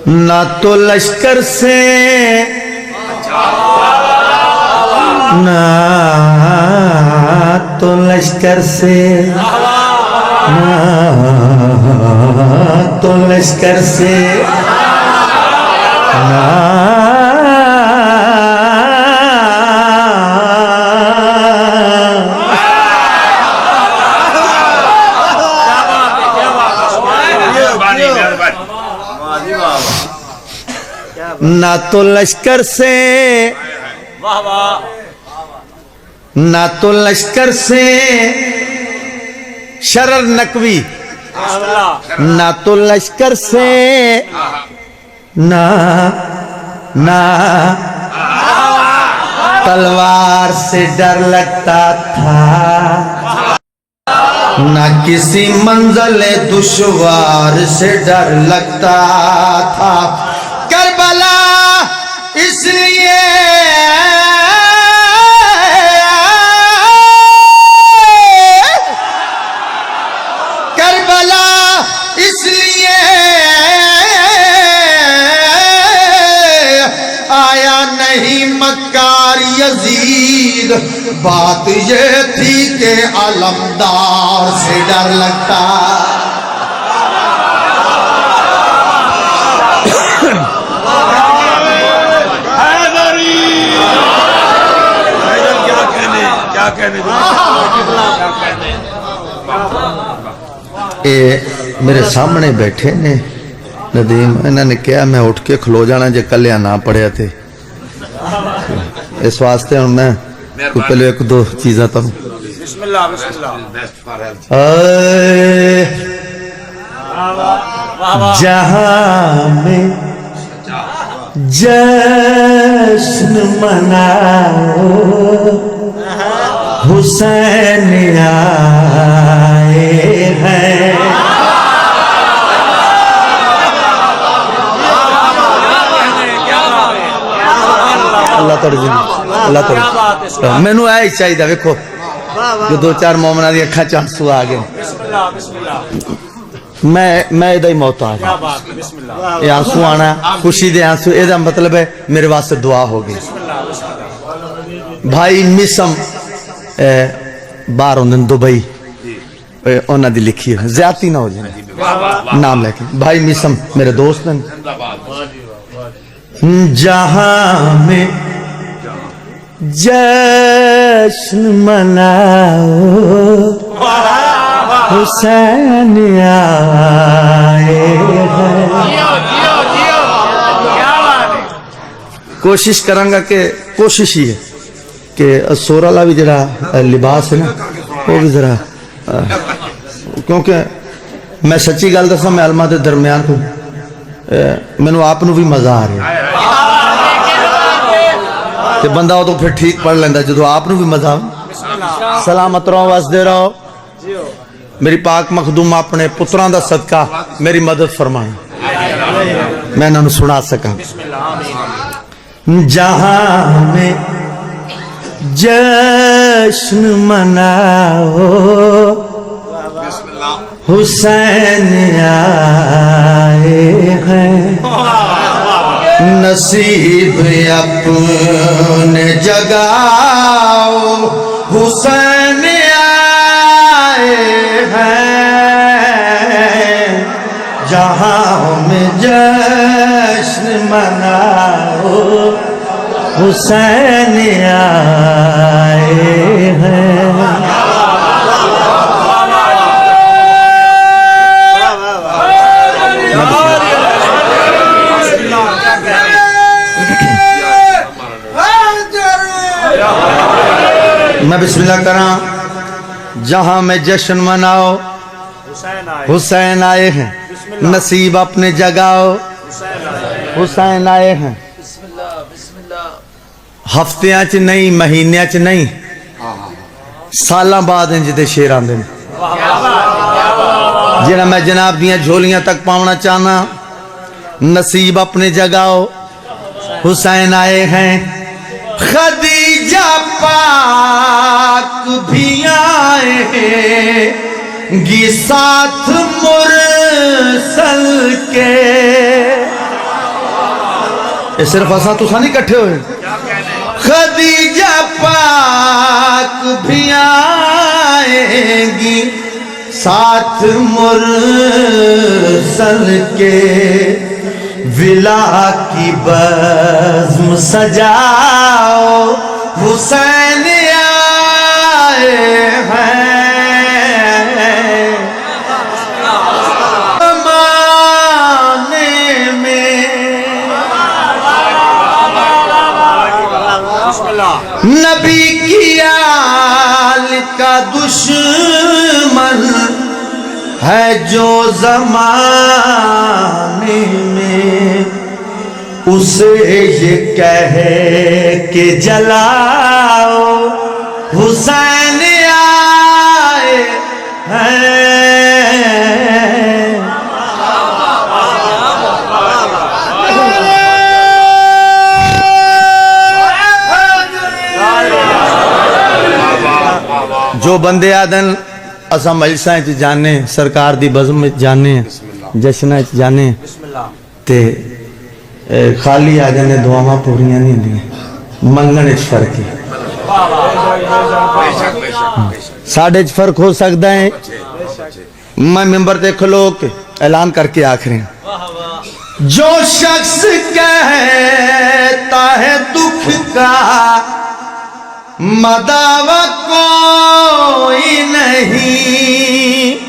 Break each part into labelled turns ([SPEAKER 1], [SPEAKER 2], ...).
[SPEAKER 1] نہ تو لشکر سے نہ تو لشکر سے نہ تو لشکر سے نہ نہ تو لشکر سے نہ تو لشکر سے شرر نقوی نہ تو لشکر سے نہ تلوار سے ڈر لگتا تھا نہ کسی منزل دشوار سے ڈر لگتا تھا کربلا اس لیے کربلا اس لیے آیا نہیں مکار یزید بات یہ تھی کہ علمدار سے ڈر لگتا میرے سامنے بیٹھے نے ندیم انہوں نے کہا میں اٹھ کے کھلو جانا جے کلیا نہ پڑھیا تھے اس واسطے ہوں میں پہلے ایک دو چیزیں تو
[SPEAKER 2] بسم اللہ
[SPEAKER 1] جہاں میں جشن مناؤ حسین آئے ہیں اللہ ترجم اللہ ترجم میں نو آئی چاہی دا ویکھو جو دو چار مومنہ دی اکھا چانسو آگے میں ادھا ہی موت آ گیا یہ آنسو آنا خوشی دے آنسو ادھا مطلب ہے میرے واسطے دعا ہوگی بھائی مسم باہر ہوندن دبئی انہاں دی لکھی ہے زیادتی نہ ہو جائے نام لے کے بھائی مسم میرے دوست ہیں جہاں میں جشن مناؤ حسین آئے ہیں کوشش کرانگا کہ کوشش ہی ہے کہ سورہ اللہ بھی جڑا لباس ہے نا وہ بھی ذرا کیونکہ میں سچی گل دسا میں علماء دے درمیان کو میں نے آپ نو بھی مزہ آ رہا ہے کہ بندہ ہو تو پھر ٹھیک پڑھ لیندہ جدو آپ نو بھی مزہ آ سلامت رہو واسدے رہو میری پاک مخدوم اپنے پتران دا صدقہ میری مدد فرمائیں میں انہوں سنا سکا جہاں میں جشن مناؤ حسین آئے ہیں نصیب اپنے جگاؤ حسین آئے ہیں جہاں میں جشن مناؤ حسین آئے ہیں میں بسم اللہ کراں جہاں میں جشن مناؤ حسین آئے ہیں نصیب اپنے جگاؤ حسین آئے ہیں ہفتیاں چ نہیں مہینیاں چ نہیں سالاں بعد ہیں جدے شیر آندے جنہاں میں جناب دیاں جھولیاں تک پاؤنا چاہنا نصیب اپنے جگاؤ حسین آئے ہیں خدیجہ پاک بھی آئے گی ساتھ مرسل کے یہ صرف اساں تساں نہیں کٹھے ہوئے خدیجہ پاک بھی آئیں گی ساتھ مرسل کے ولا کی بزم سجاؤ حسین آئے ہیں نبی کی آل کا دشمن ہے جو زمانے میں اسے یہ کہے کہ جلاؤ حسین آئے ہیں جو بندے آدن اساں مجلساں چ جانے سرکار دی بزم وچ جانے جشناں چ جانے تے خالی آ جانے دعاواں پوریاں نہیں ہوندیاں منگن وچ فرق ہے ساڈے وچ فرق ہو سکدا ہے میں ممبر تے کھلو کے اعلان کر کے آکھرے جو شخص کہتا ہے دکھ کا مداوع کوئی نہیں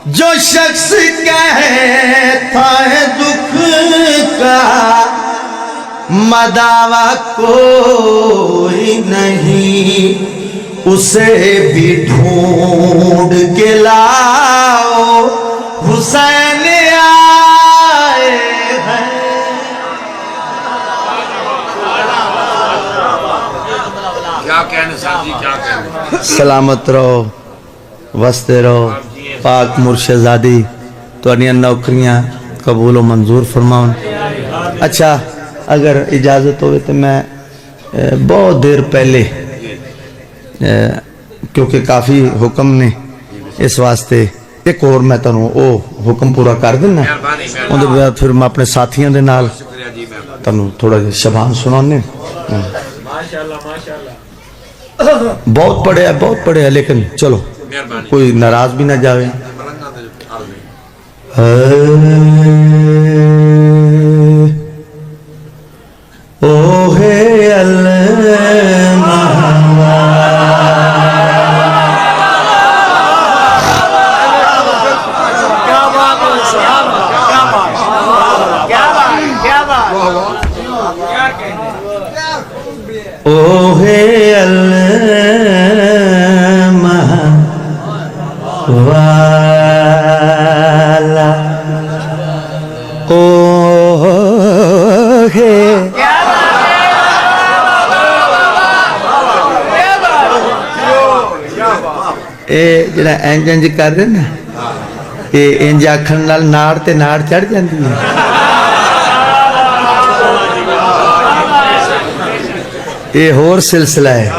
[SPEAKER 1] جو شخص کہتا ہے دکھ کا مداوع کوئی نہیں اسے بھی ڈھونڈ کے لاؤ حسین آئے ہیں سلامت رہو وستے رہو پاک مرشدزادی تواڈیاں نوکریاں قبول و منظور فرماؤں اچھا اگر اجازت ہوئے تو میں بہت دیر پہلے کیونکہ کافی حکم نے اس واسطے ایک اور میں تنوں او حکم پورا کر دینا اندر بعد پھر میں اپنے ساتھیاں دے نال تنوں تھوڑا شبان سنانے بہت پڑھے ہیں لیکن چلو کوئی ناراض بھی نہ جاوے اوہے اوہے والا اوہے اے جڑا انج انج کر رہے نا اے انج آکھن نال ناڑ تے ناڑ چڑھ جاندی ہے یہ ہور سلسلہ ہے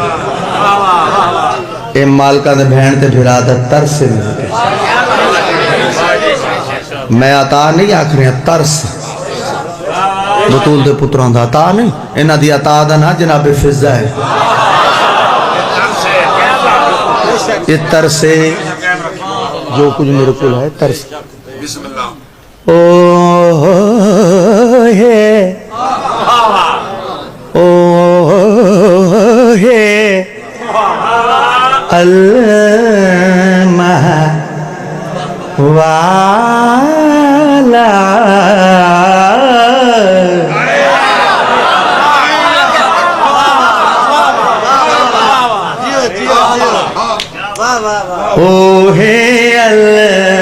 [SPEAKER 1] یہ مالکہ دے بہن تے بھرا دا ترس میں عطا نہیں آکھ رہے ہیں ترس بطول دے پتران دا عطا نہیں انہا دی عطا دا نا جناب فضہ ہے یہ ترس ہے جو کچھ میرے کو ہے ترس اوہے اوہے المہ والا اوہے المہ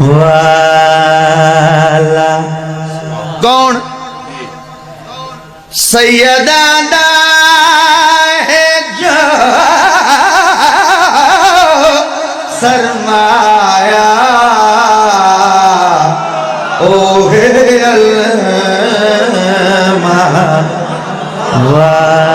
[SPEAKER 1] والا کون سیدہ ہے جو سرمایہ اوہے المہ والا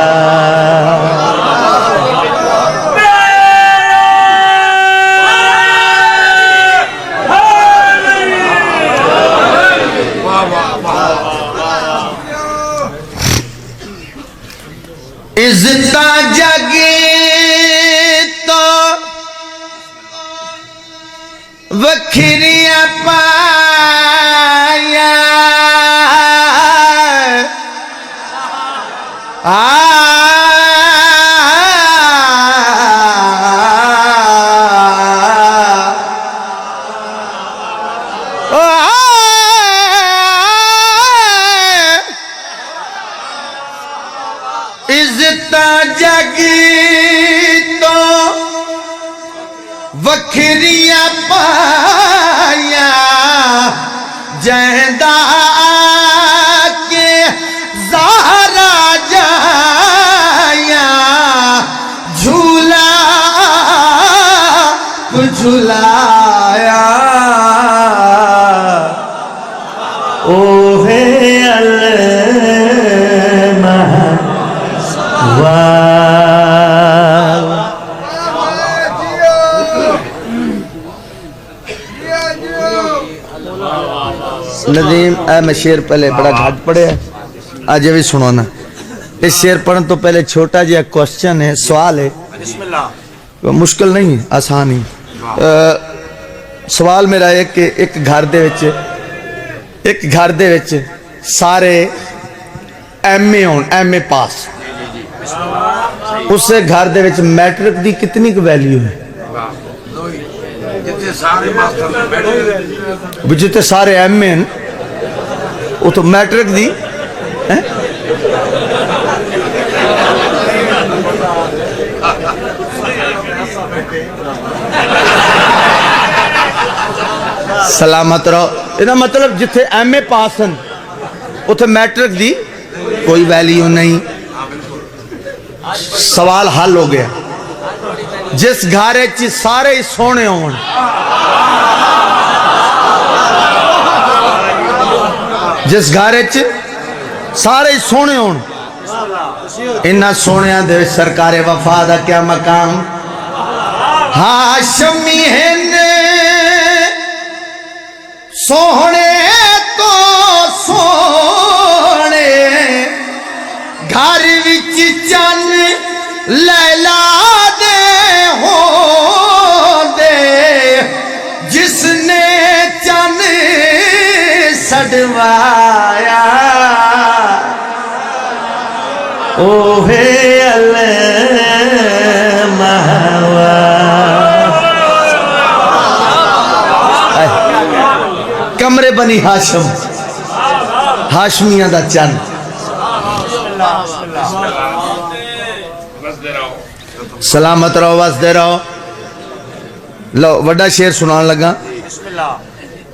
[SPEAKER 1] وکھریاں پایا عزت جگ تو وکھریاں پایا جہندا کے زہرا جایا جھولا جھولایا اوہ ندیم اے میں شیر پہلے بڑا گھاٹ پڑے ہے آج یہ بھی سنونا اس شیر پڑھن تو پہلے چھوٹا جی ایک کوسچن ہے سوال ہے مشکل نہیں ہے آسان ہی سوال میرا ہے کہ ایک گھر دے وچ سارے ایم اے پاس اس سے گھر دے وچ میٹرک دی کتنی کو ویلیو ہے جتے سارے ایم اے وہ تو میٹرک دی سلامت رہو یہ مطلب جتے ایم اے پاس ہیں اتنے میٹرک دی کوئی ویلیو نہیں سوال حل ہو گیا جس گھارے چی سارے سونے ہون جس گھارے چی سارے سونے ہون انہا سونیاں دے سرکار وفا دا کیا مقام ہاشمی ہیں سونے تو سونے گھر وچ چن لیلا دے ہو دے جس نے چن سڑوایا اوہ کمرے بنی ہاشم ہاشمیاں دا چن سلامت رہو واسدے رہو لو وڈا شیر سنان لگا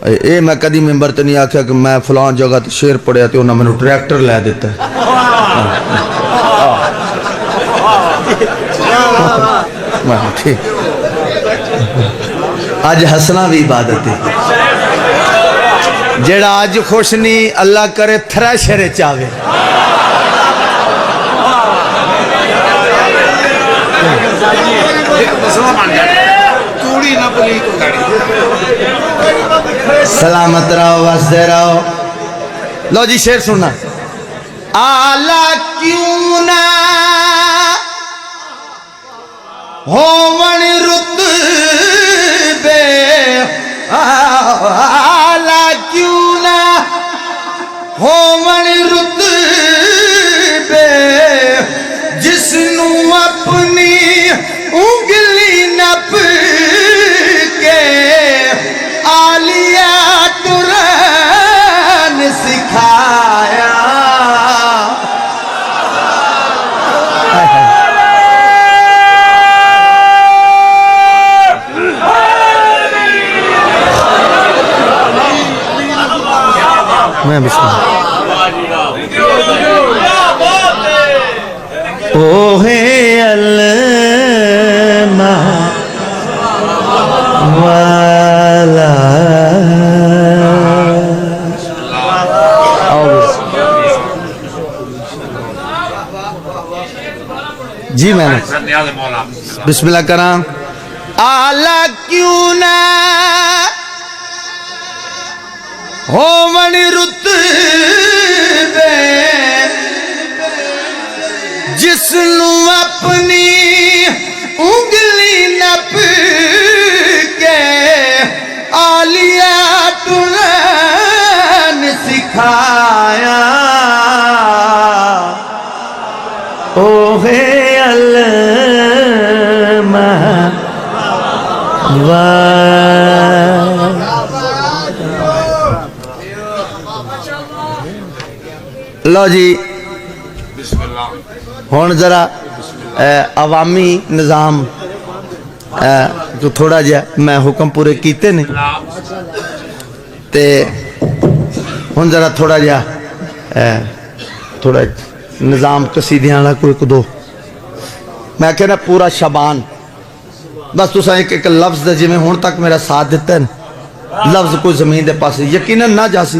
[SPEAKER 1] اے میں کدی ممبر تے نہیں آکھیا کہ میں فلان جگہ تے شیر پڑھیا تے انہاں میں ٹریکٹر لے دیتا ہے آج ہسنا بھی عبادت ہے جیڑا آج خوش نہیں اللہ کرے تھریشر چاہے سلامت رہو واسدے رہو لو جی شیر سننا آلہ کیوں نہ ہون رتبے آلہ کیوں نہ ہون رتبے جس نو اپنی انگلی نپ کے آلیہ تران سکھایا میں بسم اللہ اوہ علمہ والا جی میں بسم اللہ کرام آلہ کیوں نہ ہون رتبے جس نو اپنی انگلی نپ کے ہے لو جی ہون ذرا عوامی نظام تو تھوڑا جا میں حکم پورے کیتے نہیں تے ہون ذرا تھوڑا جا تھوڑا نظام قصیدیاں والا کوئی دو میں کہنا پورا شبان بس تسا ایک لفظ دے جی میں ہون تک میرا ساتھ دیتا ہے لفظ کوئی زمین دے پاس یقیناً نہ جاسی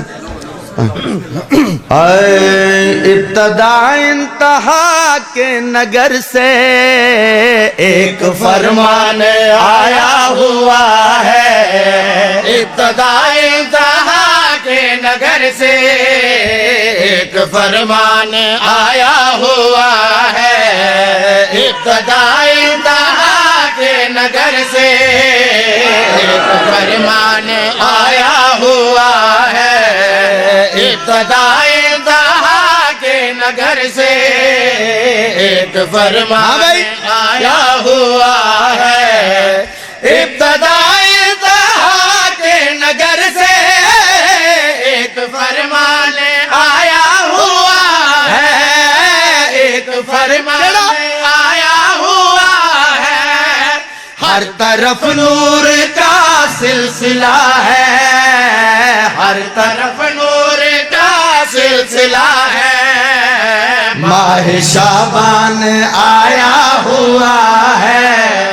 [SPEAKER 1] ابتدا انتہا کے نگر سے ایک فرمان آیا ہوا ہے ابتدا انتہا کے نگر سے ایک فرمان آیا ہوا ہے ابتدا انتہا کے نگر سے ایک فرمان آیا ہوا ہے ابتدا انتہا کے نگر سے ایک فرمان آیا ہوا ہے ابتدا انتہا کے نگر سے ایک فرمان آیا ہوا ہے ایک فرمان آیا ہوا ہے ہر طرف نور کا سلسلہ ہے ہر طرف نور کا سلسلہ ہے ماہ شعبان آیا ہوا ہے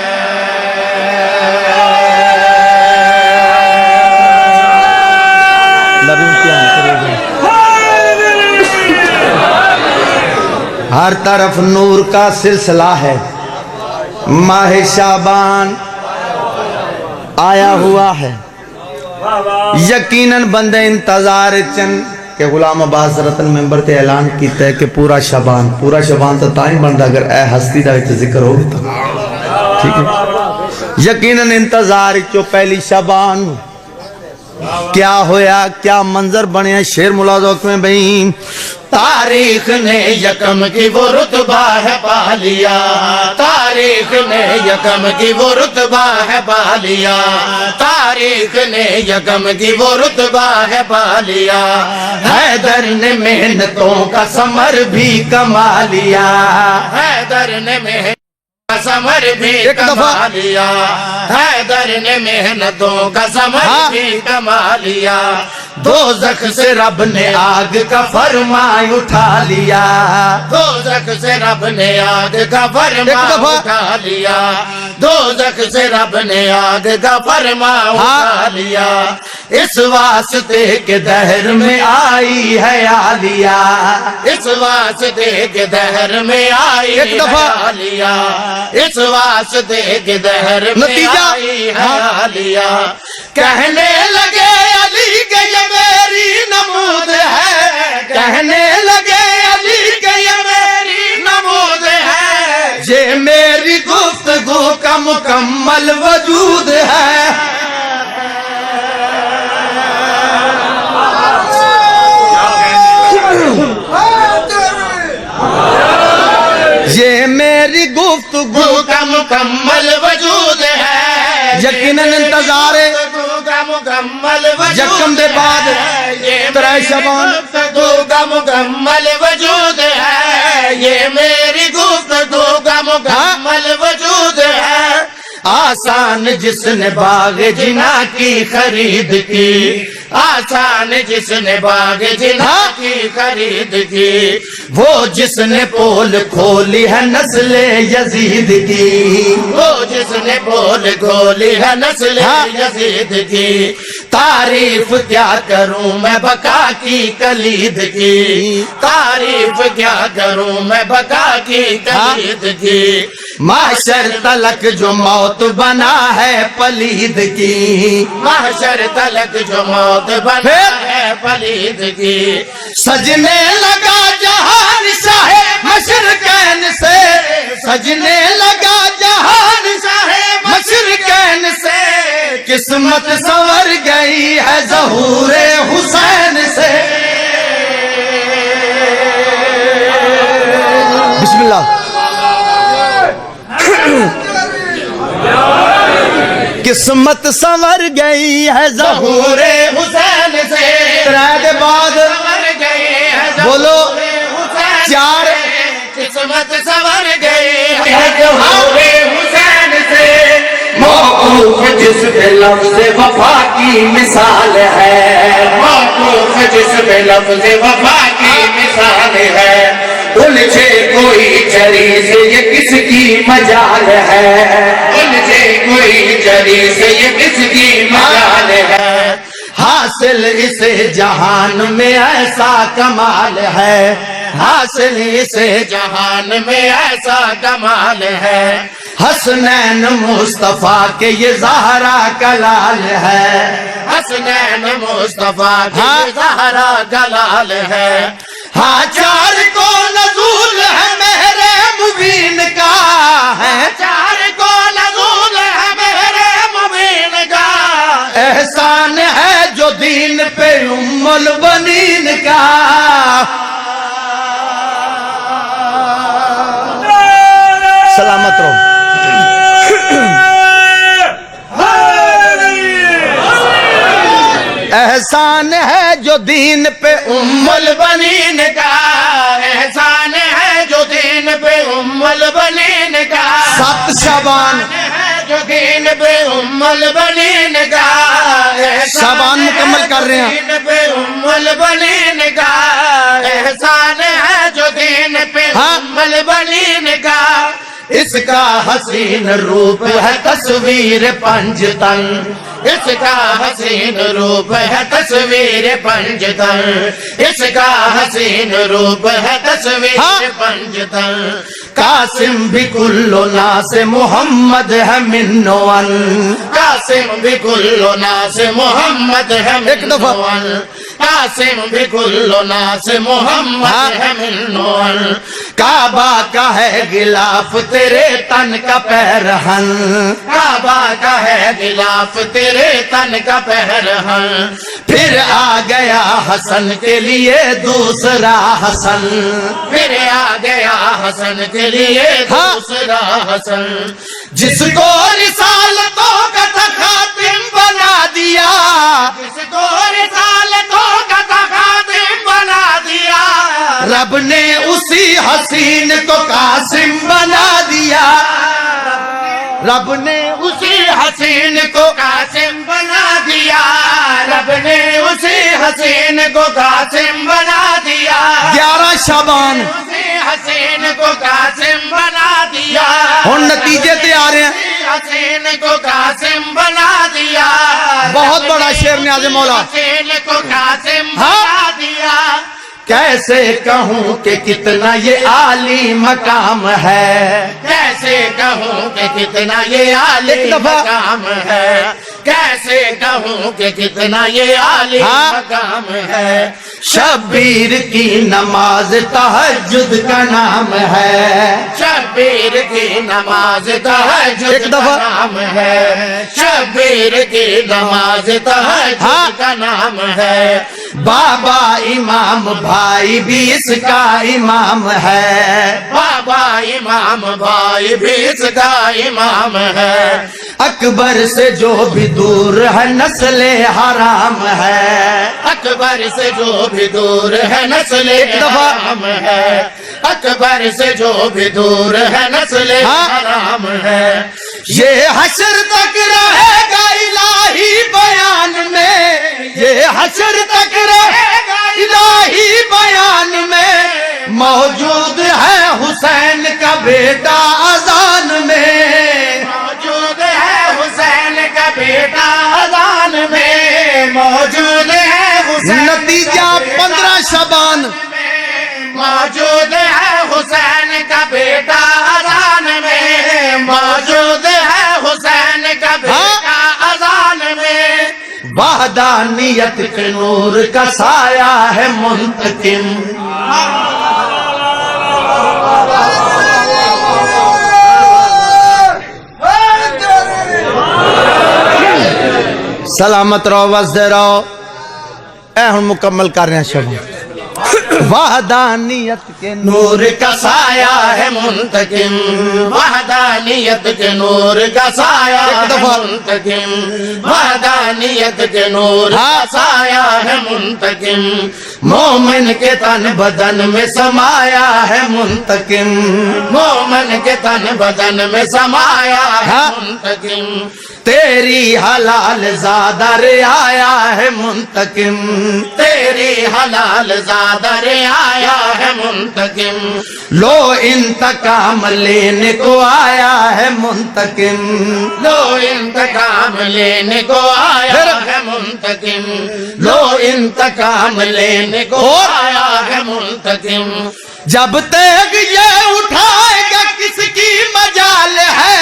[SPEAKER 1] ہر طرف نور کا سلسلہ ہے ماہ شعبان آیا ہوا ہے یقیناً بندے انتظار چن کہ غلام عباس رتن ممبر تے اعلان کیتا ہے کہ پورا شبان تو تائیں بندہ اگر اے ہستی دا ایک ذکر ہو تو ٹھیک ہے یقیناً انتظار چو پہلی شبان کیا ہویا کیا منظر بنیا شیر ملازوک میں بھئی تاریخ نے یکم کی وہ رتبہ ہے پا لیا تاریخ نے یکم کی وہ رتبہ ہے پا لیا تاریخ نے یکم کی وہ رتبہ ہے پا لیا حیدر نے محنتوں کا ثمر بھی کما لیا حیدر نے محنت ثمر بھی کما لیا حیدر نے محنتوں کا ثمر بھی کما لیا دوزخ سے رب نے آگ کا فرمان اٹھا لیا دوزخ سے رب نے آگ کا فرمان اٹھا لیا دوزخ سے رب نے آگ کا فرمان اٹھا لیا اس واسطے کے دہر میں آئی ہے عالیہ اس واسطے کے دہر میں آئی ہے عالیہ اس واسطے کے دہر میں آئی ہے عالیہ کہنے لگے علی کہ یہ میری نمود ہے کہنے لگے علی کہ یہ میری نمود ہے یہ میری گفتگو کا مکمل وجود ہے یہ میری گفتگو کا مکمل وجود ہے یقیناً انتظار کا مکمل یکم دے بعد ترے شبان گفتگو کا مکمل وجود ہے یہ میری گفتگو کا مکمل وجود ہے آسان جس نے باغ جنا کی خرید کی آسان جس نے باغ جنا کی خرید کی وہ جس نے پول کھولی ہے نسل یزید کی وہ جس نے پول کھولی ہے نسل یزید کی تعریف کیا کروں میں بقا کی کلید کی تعریف کیا کروں میں بقا کی کلید کی محشر تلک جو موت بنا ہے پلید کی محشر تلک جو موت بنا ہے پلید کی سجنے لگا جہان شاہ مشرقین سے سجنے لگا جہان شاہ مشرقین سے قسمت سنور گئی ہے ظہور حسین سے بسم اللہ قسمت سنور گئی ہے ظہور
[SPEAKER 2] حسین سے
[SPEAKER 1] ترے دے بعد
[SPEAKER 2] سنور گئی ہے
[SPEAKER 1] بولو
[SPEAKER 2] حسین
[SPEAKER 1] چار
[SPEAKER 2] قسمت سنور گئی ہے ظہور حسین سے موقوف جس پہ لفظ وفا کی مثال ہے موقوف جس پہ لفظ وفا کی مثال ہے الجھے کوئی جری سے یہ کس کی مجال ہے الجھے کوئی جری سے یہ کس کی مجال ہے
[SPEAKER 1] حاصل اسے جہان میں ایسا کمال ہے حاصل اسے
[SPEAKER 2] جہان میں ایسا کمال ہے
[SPEAKER 1] حسنین مصطفیٰ کے یہ زہرا کلال ہے
[SPEAKER 2] حسنین مصطفیٰ کی زہرا جلال ہے
[SPEAKER 1] ہاں چار کو نزول ہے مہر مبین کا ہے
[SPEAKER 2] چار کو نزول ہے میرے مبین کا
[SPEAKER 1] احسان ہے جو دین پہ ام البنین کا سلامت رہو احسان ہے جو دین پہ ام
[SPEAKER 2] البنین کا احسان ہے جو دین پہ ام البنین کا
[SPEAKER 1] 7 شعبان
[SPEAKER 2] ہے جو دین پہ ام البنین کا
[SPEAKER 1] شعبان مکمل کر رہے ہیں
[SPEAKER 2] دین پہ ام البنین کا احسان ہے جو دین پہ ام البنین کا
[SPEAKER 1] اس کا حسین روپ ہے تصویر پنجتن
[SPEAKER 2] اس کا حسین روپ ہے تصویر پنجتن اس کا حسین روپ ہے تصویر پنجتن
[SPEAKER 1] قاسم بھی کلو ناس محمد ہے منوان
[SPEAKER 2] قاسم بھی کلو ناس محمد ہے
[SPEAKER 1] ایک دفعہ
[SPEAKER 2] قاسم بھی کلو ناس محمد ہے منوان
[SPEAKER 1] کعبہ کا ہے غلاف تیرے تن کا پیرہن
[SPEAKER 2] کعبہ کا ہے غلاف تیرے تن کا پیرہن
[SPEAKER 1] پھر آ گیا حسن کے لیے دوسرا حسن
[SPEAKER 2] پھر آ گیا حسن کے لیے دوسرا حسن
[SPEAKER 1] جس کو رسالتوں کا خاتم بنا دیا
[SPEAKER 2] جس کو رسالتوں کا خاتم بنا دیا
[SPEAKER 1] رب نے اسی حسین کو قاسم بنا دیا رب نے
[SPEAKER 2] اسی حسین کو قاسم بنا دیا رب نے اسی حسین کو قاسم بنا دیا
[SPEAKER 1] 11 شعبان
[SPEAKER 2] اسی حسین کو قاسم بنا دیا
[SPEAKER 1] ہن نتیجے تے آ رہے ہیں
[SPEAKER 2] حسین کو قاسم بنا دیا
[SPEAKER 1] بہت بڑا شعر نیاز مولا
[SPEAKER 2] حسین کو قاسم بنا دیا
[SPEAKER 1] کیسے کہوں کہ کتنا یہ عالی مقام ہے
[SPEAKER 2] کیسے کہوں کہ کتنا یہ عالی مقام ہے کیسے کہوں کہ کتنا یہ عالی مقام ہے
[SPEAKER 1] شبیر کی نماز تہجد کا نام ہے
[SPEAKER 2] شبیر کی نماز تہجد کا نام ہے شبیر کی نماز تہجد کا نام ہے
[SPEAKER 1] بابا امام بھائی بھی اس کا امام ہے
[SPEAKER 2] بابا امام بھائی بھی اس کا امام ہے
[SPEAKER 1] اکبر سے جو بھی دور ہے نسل حرام ہے
[SPEAKER 2] اکبر سے جو بھی دور ہے نسل حرام ہے اکبر سے جو بھی دور ہے نسل حرام ہے
[SPEAKER 1] یہ حشر تک رہے گا الہی بیان میں یہ حشر تک رہے گا الہی بیان میں موجود ہے حسین کا بیٹا اذان میں
[SPEAKER 2] موجود ہے حسین کا بیٹا اذان میں موجود ہے حسین
[SPEAKER 1] نتیجہ 15 شعبان
[SPEAKER 2] موجود ہے حسین کا بیٹا اذان میں موجود ہے حسین کا بیٹا اذان میں
[SPEAKER 1] وحدانیت کے نور کا سایہ ہے منتقم سلامت رہو وسدے رہو اے ہن مکمل کر رہے ہیں شب وحدانیت کے
[SPEAKER 2] نور کا سایہ ہے منتقم وحدانیت کے نور کا سایہ ہے منتقم وحدانیت کے نور کا سایہ ہے منتقم مومن کے تن بدن میں سمایا ہے منتقم مومن کے تن بدن میں سمایا ہے منتقم تیری حلال زادہ رعایا ہے منتقم تیری حلال زادہ رعایا ہے منتقم لو انتقام لینے کو آیا ہے منتقم لو انتقام لینے کو آیا ہے منتقم لو انتقام لینے کو آیا ہے منتقم
[SPEAKER 1] جب تک یہ اٹھائے گا کس کی مجال ہے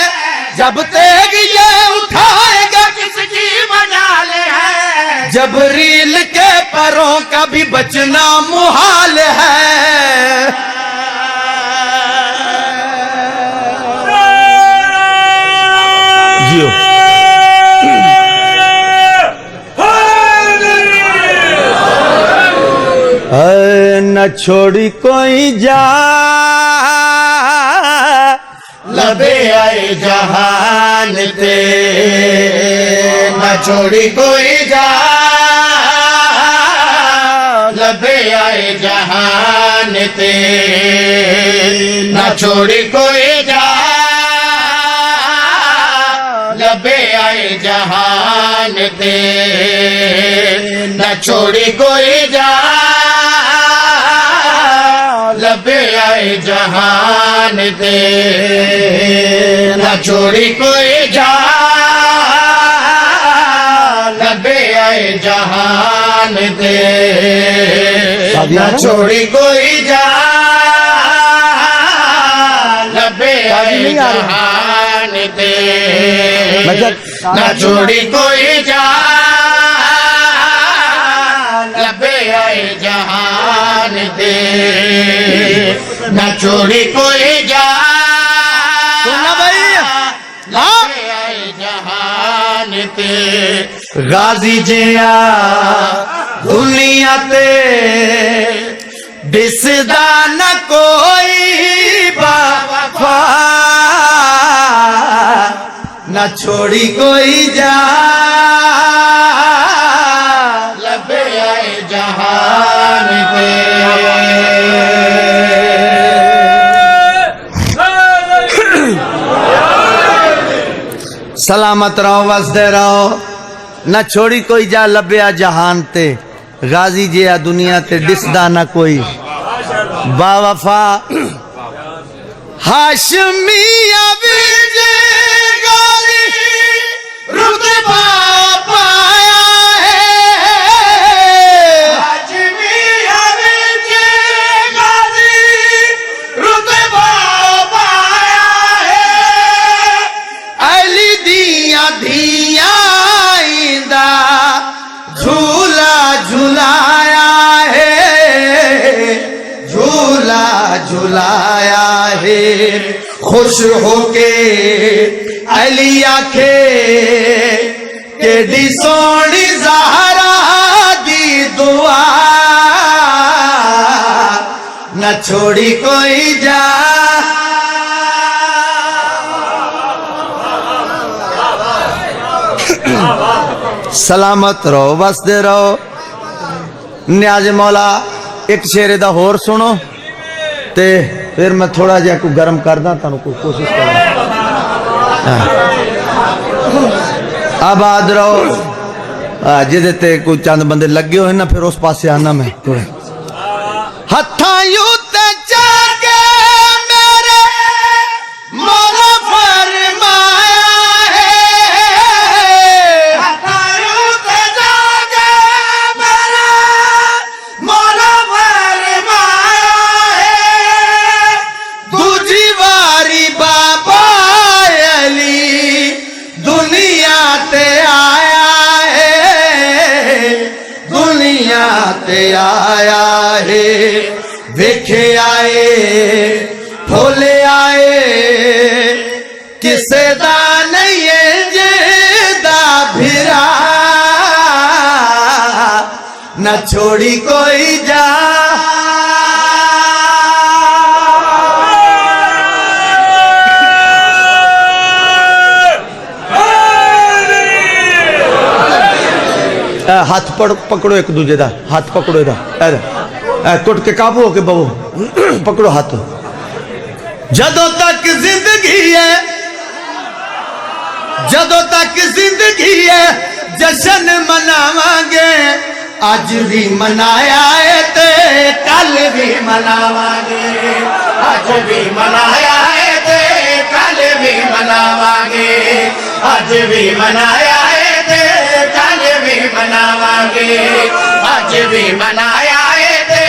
[SPEAKER 1] جب تک یہ اٹھائے گا
[SPEAKER 2] کس کی مجال ہے
[SPEAKER 1] جبریل کے پروں کا بھی بچنا محال ہے جیو نہ چھوڑی کوئی جا
[SPEAKER 2] لبے آئے جہان تے نہ چھوڑی کوئی جا لبے آئے جہان تے نہ چھوڑی کوئی جا لبے آئے جہان تے نہ چھوڑی کوئی جا لبے آئے جہان دے نہ چھوڑی کوئی جا لبے آئے جہان دے نہ چھوڑی کوئی جا لبے آئے جہان دے نہ چھوڑی کوئی جا لبے آئے جہان دے نہ چھوڑی کوئی جا
[SPEAKER 1] سننا بھائی
[SPEAKER 2] لبے آئے جہان دے
[SPEAKER 1] غازی جیا دنیا تے دسدا نہ کوئی وفا نہ چھوڑی کوئی جا
[SPEAKER 2] لبے آئے جہان دے
[SPEAKER 1] سلامت رہو وسدے رہو نہ چھوڑی کوئی جا لبیا جہان تے غازی جیا دنیا تے دسدا نہ کوئی با وفا ہاشمیہ وچ غازی رتبہ پایا ہے
[SPEAKER 2] ہاشمیہ وچ غازی رتبہ پایا ہے
[SPEAKER 1] علی دیاں دھیاں آئندہ جھولا جھلایا ہے جھولا جھلایا ہے خوش ہو کے علی آکھے کیڈی سونی زہرا دی دعا نہ چھوڑی کوئی جا سلامت رہو وسدے رہو نیاز مولا ایک شعر دا ہور سنو تے پھر میں تھوڑا جہا کو گرم کردا تانوں کوئی کوشش کروں آباد رہو جدے تے کوئی چند بندے لگے ہوئے نا پھر اس پاسے آنا میں تھوڑے ہتھاں یوں تے چا کے میرے مولا فرمایا آیا ہے ویکھے آئے پھولے آئے کسے دا نہیں جے دا بھرا نہ چھوڑی کوئی جا ہاتھ پکڑو ایک دوجے دا ہاتھ پکڑو دا ٹوٹ کے قابو ہو کے بہو پکڑو ہاتھ جدوں تک زندگی ہے جدوں تک زندگی ہے جشن مناواں گے آج بھی منایا ہے تے کل بھی مناواں گے
[SPEAKER 2] آج بھی منایا ہے تے کل بھی مناواں گے آج بھی منایا ہے تے کل بھی مناواں گے آج بھی منایا ہے تے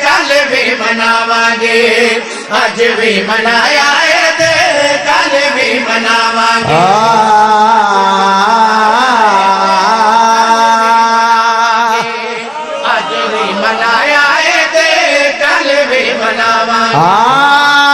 [SPEAKER 2] کل بھی مناواں گے آج بھی منایا ہے تے کل بھی مناواں گے آج بھی منایا ہے تے کل بھی مناواں گے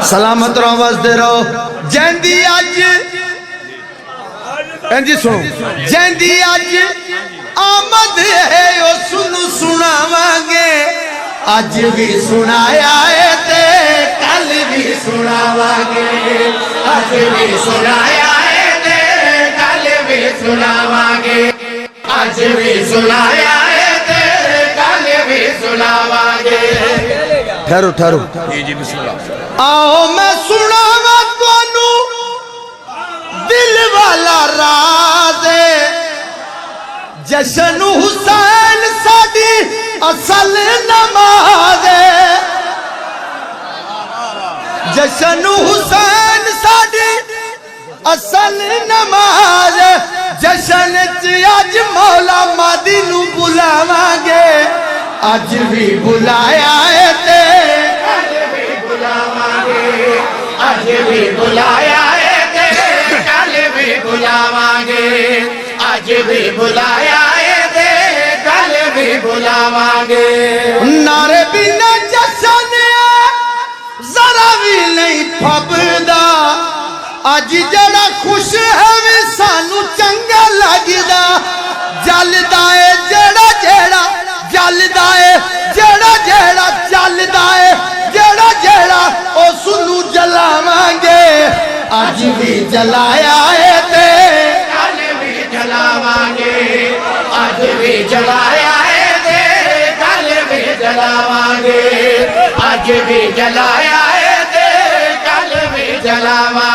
[SPEAKER 1] سلامت رہو وسدے رہو جیندی اج انجی سنو جیندی اج آمد ہے او سنو سناواں گے اج بھی سنایا ہے تے کل بھی سناواں گے
[SPEAKER 2] آج بھی سنایا ہے تے کل بھی سناواں گے آج بھی سنایا ہے تے کل بھی سناواں گے
[SPEAKER 1] ٹھہرو ٹھہرو آؤ میں سناواں تانوں دل والا راز جشن حسین ساڈی اصل نماز جشن حسین ساڈی اصل نماز جشن چ اج مولا مادی نو بلاواں گے اج بھی بلایا ہے تے
[SPEAKER 2] آج بھی بلایا ہے تے کل بھی بلاواں گے آج بھی بلایا ہے تے کل بھی بلاواں گے
[SPEAKER 1] نعرے بنا جشن ذرا بھی نہیں پھبدا اج جڑا خوش ہے وی سانو چنگا لگدا جلدا اے جڑا جڑا جلدا اے جڑا جڑا چلدا اے جڑا جڑا او سنو جلاواں گے اج بھی جلایا ہے تے
[SPEAKER 2] کل بھی جلاواں گے آج بھی جلایا ہے تے کل بھی جلاواں گے آج بھی جلایا ہے تے کل بھی جلاواں